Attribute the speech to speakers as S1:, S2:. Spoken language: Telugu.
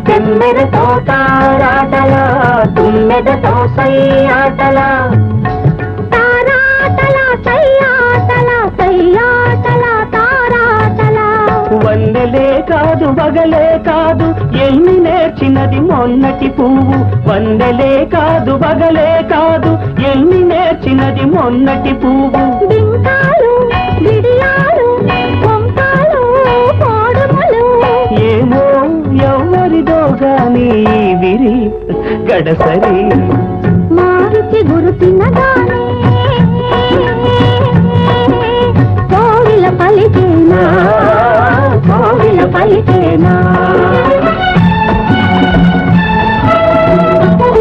S1: తుమ్మెదతో తారాటల తుమ్మెదతో సై ఆటల తారాటల సై ఆటల సై ఆటల తారాటల వన్నెలే కాదు వగలే కాదు ఎన్ని నేర్చినది మొన్నటి పువ్వు వన్నెలే కాదు వగలే కాదు ఎన్ని నేర్చినది మొన్నటి పువ్వు బింకాలు బిడియాలు కొంకాలు పోడుములు ఏమో ఎవరిదో గాని విరి గడసరి మారుతి గురు తినగానే కోవిల పలికేనా కోవిల పలికేనా